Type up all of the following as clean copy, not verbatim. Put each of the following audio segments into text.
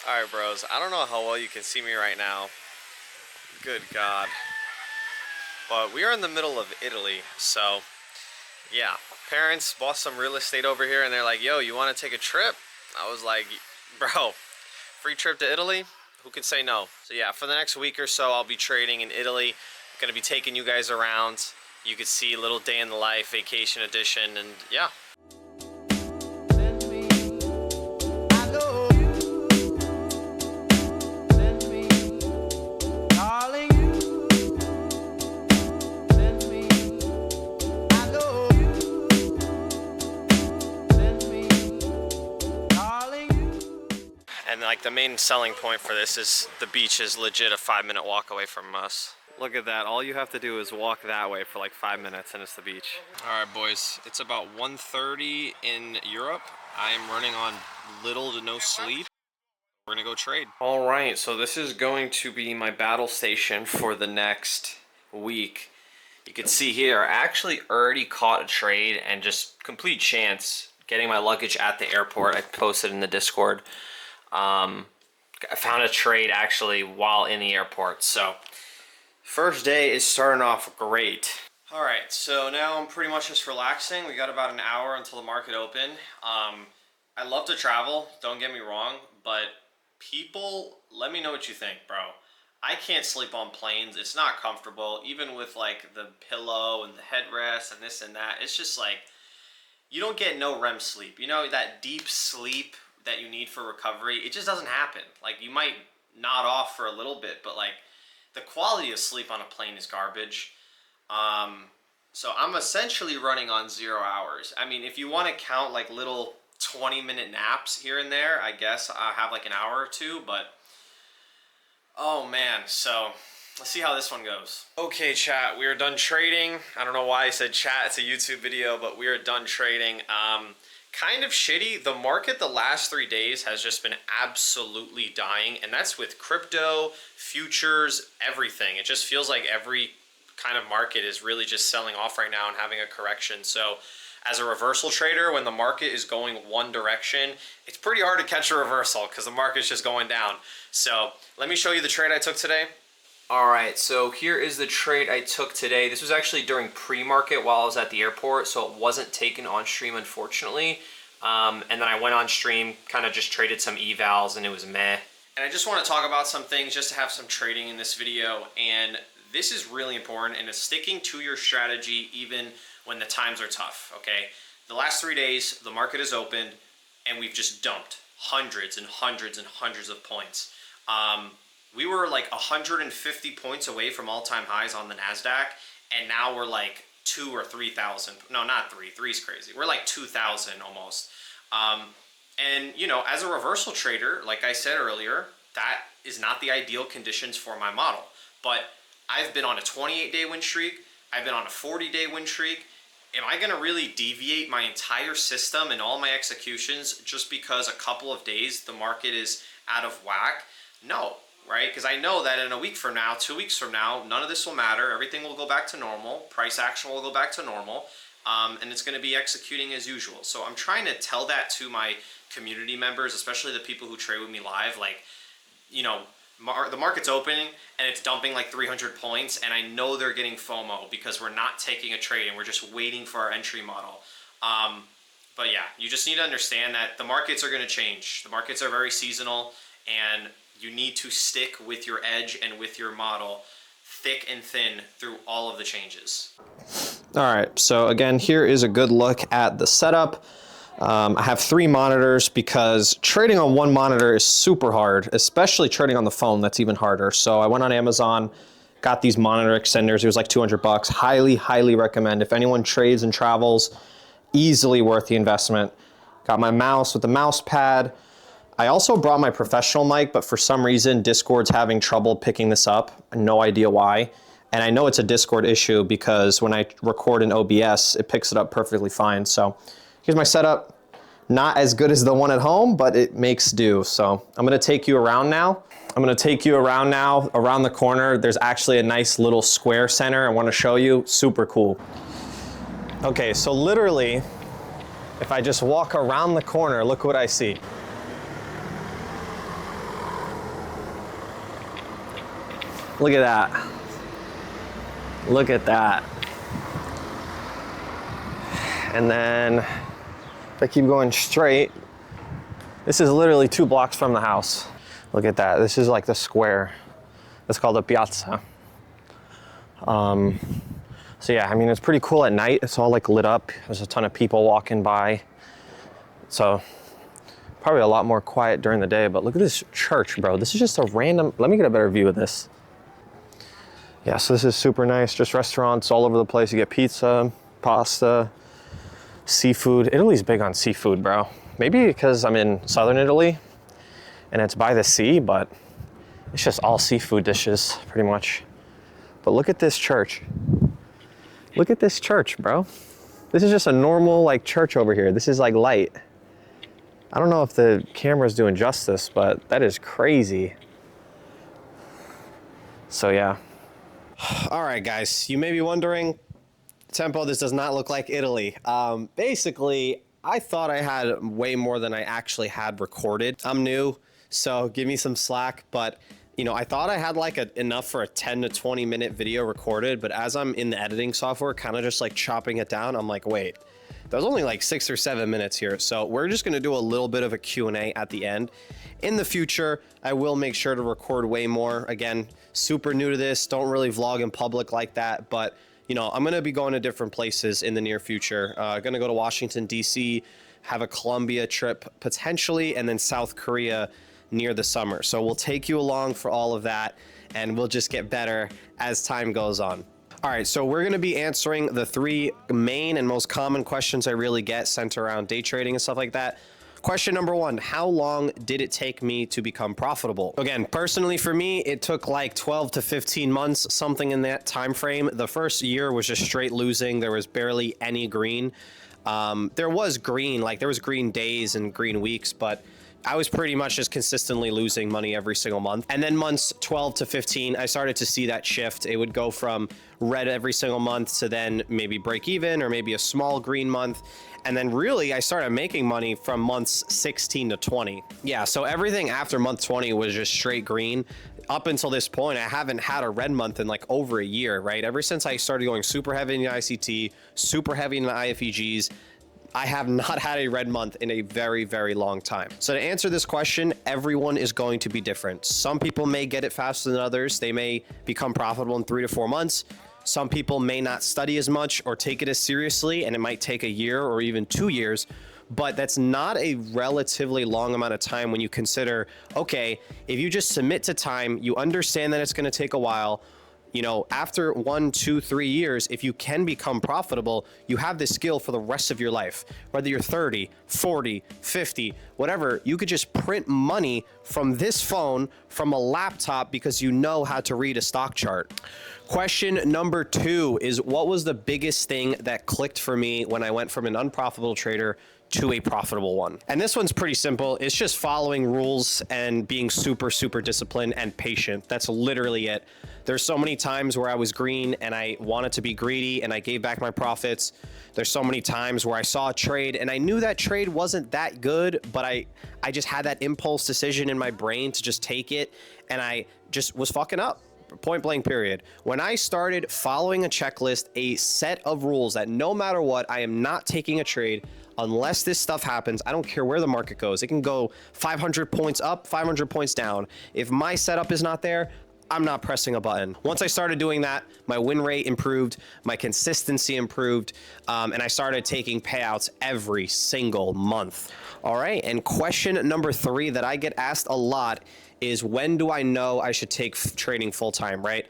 Alright, bros, I don't know how well you can see me right now. Good God. But we are in the middle of Italy, so yeah. Parents bought some real estate over here and they're like, yo, you want to take a trip? I was like, bro, free trip to Italy? Who could say no? So yeah, for the next week or so, I'll be trading in Italy. I'm going to be taking you guys around. You could see a little day in the life, vacation edition, and yeah. And like the main selling point for this is the beach is legit a 5-minute walk away from us. Look at that, all you have to do is walk that way for like 5 minutes and it's the beach. All right, boys, it's about 1:30 in Europe. I am running on little to no sleep. We're gonna go trade. All right, so this is going to be my battle station for the next week. You can see here, I actually already caught a trade and just complete chance getting my luggage at the airport. I posted in the Discord. I found a trade actually while in the airport. So first day is starting off great. All right, so now I'm pretty much just relaxing. We got about an hour until the market open. I love to travel, don't get me wrong, but people, let me know what you think, bro. I can't sleep on planes. It's not comfortable, even with like the pillow and the headrest and this and that. It's just like, you don't get no REM sleep. You know, that deep sleep that you need for recovery, it just doesn't happen. Like, you might nod off for a little bit, but like the quality of sleep on a plane is garbage. So I'm essentially running on 0 hours. I mean, if you want to count like little 20-minute naps here and there, I guess I have like an hour or two, but oh man, so let's see how this one goes. Okay, chat, we are done trading. I don't know why I said chat, it's a YouTube video, but we are done trading. Kind of shitty. The market the last 3 days has just been absolutely dying, and that's with crypto, futures, everything. It just feels like every kind of market is really just selling off right now and having a correction. So as a reversal trader, when the market is going one direction, it's pretty hard to catch a reversal because the market's just going down. So let me show you the trade I took today. All right, so here is the trade I took today. This was actually during pre-market while I was at the airport, so it wasn't taken on stream, unfortunately. And then I went on stream, kind of just traded some evals, and it was meh. And I just want to talk about some things just to have some trading in this video. And this is really important, and it's sticking to your strategy even when the times are tough, okay? The last 3 days, the market is opened, and we've just dumped hundreds and hundreds and hundreds of points. We were like 150 points away from all-time highs on the NASDAQ, and now we're like 2,000 or 3,000. No, not 3. 3's crazy. We're like 2,000 almost. And, you know, as a reversal trader, like I said earlier, that is not the ideal conditions for my model. But I've been on a 28-day win streak. I've been on a 40-day win streak. Am I going to really deviate my entire system and all my executions just because a couple of days the market is out of whack? No. Right? Because I know that in a week from now, 2 weeks from now, none of this will matter. Everything will go back to normal. Price action will go back to normal. And it's going to be executing as usual. So I'm trying to tell that to my community members, especially the people who trade with me live. Like, you know, the market's opening and it's dumping like 300 points. And I know they're getting FOMO because we're not taking a trade and we're just waiting for our entry model. But yeah, you just need to understand that the markets are going to change. The markets are very seasonal, and you need to stick with your edge and with your model thick and thin through all of the changes. All right, so again, here is a good look at the setup. I have 3 monitors because trading on one monitor is super hard, especially trading on the phone. That's even harder. So I went on Amazon, got these monitor extenders. It was like 200 bucks. Highly, highly recommend. If anyone trades and travels, easily worth the investment. Got my mouse with the mouse pad. I also brought my professional mic, but for some reason, Discord's having trouble picking this up. No idea why. And I know it's a Discord issue because when I record in OBS, it picks it up perfectly fine. So here's my setup. Not as good as the one at home, but it makes do. So I'm gonna take you around now. Around the corner. There's actually a nice little square center I wanna show you. Super cool. Okay, so literally, if I just walk around the corner, look what I see. Look at that. Look at that. And then if I keep going straight, this is literally 2 blocks from the house. Look at that. This is like the square. It's called a piazza. So yeah, I mean, it's pretty cool at night. It's all like lit up. There's a ton of people walking by. So probably a lot more quiet during the day, but look at this church, bro. This is just a random, let me get a better view of this. Yeah, so this is super nice. Just restaurants all over the place. You get pizza, pasta, seafood. Italy's big on seafood, bro. Maybe because I'm in southern Italy and it's by the sea, but it's just all seafood dishes pretty much. But look at this church. Look at this church, bro. This is just a normal like church over here. This is like light. I don't know if the camera's doing justice, but that is crazy. So yeah. All right, guys, you may be wondering, Tempo, this does not look like Italy. Basically, I thought I had way more than I actually had recorded. I'm new, so give me some slack, but you know, I thought I had like enough for a 10 to 20 minute video recorded, but as I'm in the editing software, kind of just like chopping it down, I'm like, wait, there's only like 6 or 7 minutes here. So we're just gonna do a little bit of a Q&A at the end. In the future, I will make sure to record way more. Again, super new to this, don't really vlog in public like that, but you know, I'm gonna be going to different places in the near future. Gonna go to Washington, DC, have a Colombia trip potentially, and then South Korea near the summer. So we'll take you along for all of that, and we'll just get better as time goes on. All right, so we're gonna be answering the 3 main and most common questions I really get sent around day trading and stuff like that. Question number 1, how long did it take me to become profitable? Again, personally for me, it took like 12 to 15 months, something in that time frame. The first year was just straight losing. There was barely any green. There was green, like there was green days and green weeks, but I was pretty much just consistently losing money every single month. And then months 12 to 15, I started to see that shift. It would go from red every single month to then maybe break even or maybe a small green month. And then really I started making money from months 16 to 20. Yeah, so everything after month 20 was just straight green. Up until this point, I haven't had a red month in like over a year, right? Ever since I started going super heavy in the ICT, super heavy in the IFEGs, I have not had a red month in a very, very long time. So to answer this question, everyone is going to be different. Some people may get it faster than others. They may become profitable in 3 to 4 months. Some people may not study as much or take it as seriously, and it might take a year or even 2 years, but that's not a relatively long amount of time when you consider, okay, if you just submit to time, you understand that it's gonna take a while, you know, after 1, 2, 3 years, if you can become profitable, you have this skill for the rest of your life. Whether you're 30, 40, 50, whatever, you could just print money from this phone, from a laptop, because you know how to read a stock chart. Question number 2 is, what was the biggest thing that clicked for me when I went from an unprofitable trader to a profitable one? And this one's pretty simple. It's just following rules and being super, super disciplined and patient. That's literally it. There's so many times where I was green and I wanted to be greedy and I gave back my profits. There's so many times where I saw a trade and I knew that trade wasn't that good, but I just had that impulse decision in my brain to just take it, and I just was fucking up. Point blank period. When I started following a checklist, a set of rules that no matter what, I am not taking a trade unless this stuff happens. I don't care where the market goes. It can go 500 points up, 500 points down. If my setup is not there, I'm not pressing a button. Once I started doing that, my win rate improved, my consistency improved, and I started taking payouts every single month. All right, and question number 3 that I get asked a lot is, when do I know I should take trading full-time, right?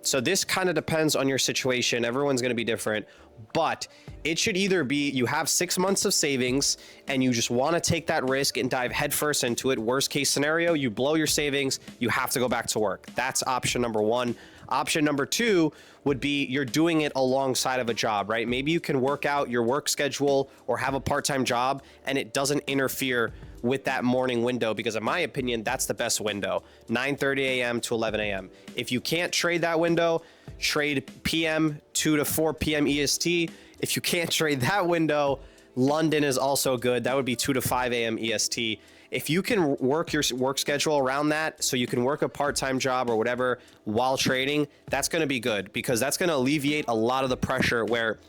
So this kind of depends on your situation. Everyone's going to be different, but it should either be you have 6 months of savings and you just want to take that risk and dive headfirst into it. Worst case scenario, you blow your savings, you have to go back to work. That's option number 1. Option number 2 would be you're doing it alongside of a job, right? Maybe you can work out your work schedule or have a part-time job and it doesn't interfere with that morning window, because in my opinion, that's the best window, 9:30 a.m. to 11 a.m. If you can't trade that window, trade PM 2 to 4 p.m. EST. If you can't trade that window, London is also good. That would be 2 to 5 a.m. EST. if you can work your work schedule around that, so you can work a part-time job or whatever while trading, that's going to be good, because that's going to alleviate a lot of the pressure where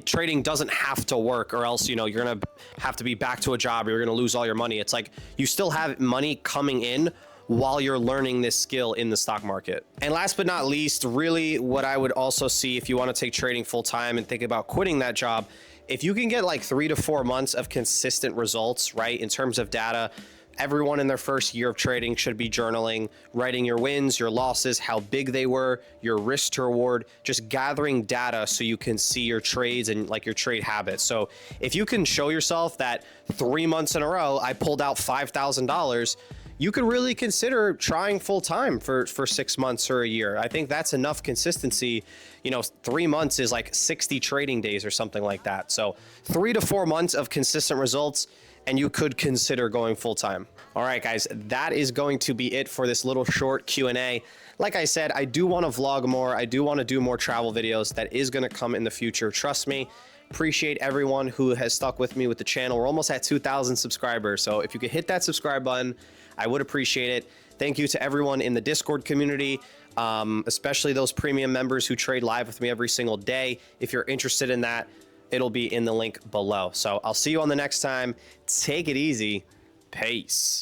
trading doesn't have to work, or else, you know, you're going to have to be back to a job, or you're going to lose all your money. It's like you still have money coming in while you're learning this skill in the stock market. And last but not least, really what I would also see if you want to take trading full time and think about quitting that job, if you can get like 3 to 4 months of consistent results, right, in terms of data. Everyone in their first year of trading should be journaling, writing your wins, your losses, how big they were, your risk to reward, just gathering data so you can see your trades and like your trade habits. So if you can show yourself that 3 months in a row, I pulled out $5,000, you could really consider trying full time for 6 months or a year. I think that's enough consistency. You know, 3 months is like 60 trading days or something like that. So 3 to 4 months of consistent results, and you could consider going full time. All right, guys, that is going to be it for this little short Q&A. Like I said, I do want to vlog more. I do want to do more travel videos. That is going to come in the future. Trust me. Appreciate everyone who has stuck with me with the channel. We're almost at 2,000 subscribers. So if you could hit that subscribe button, I would appreciate it. Thank you to everyone in the Discord community, especially those premium members who trade live with me every single day. If you're interested in that, it'll be in the link below. So I'll see you on the next time. Take it easy. Peace.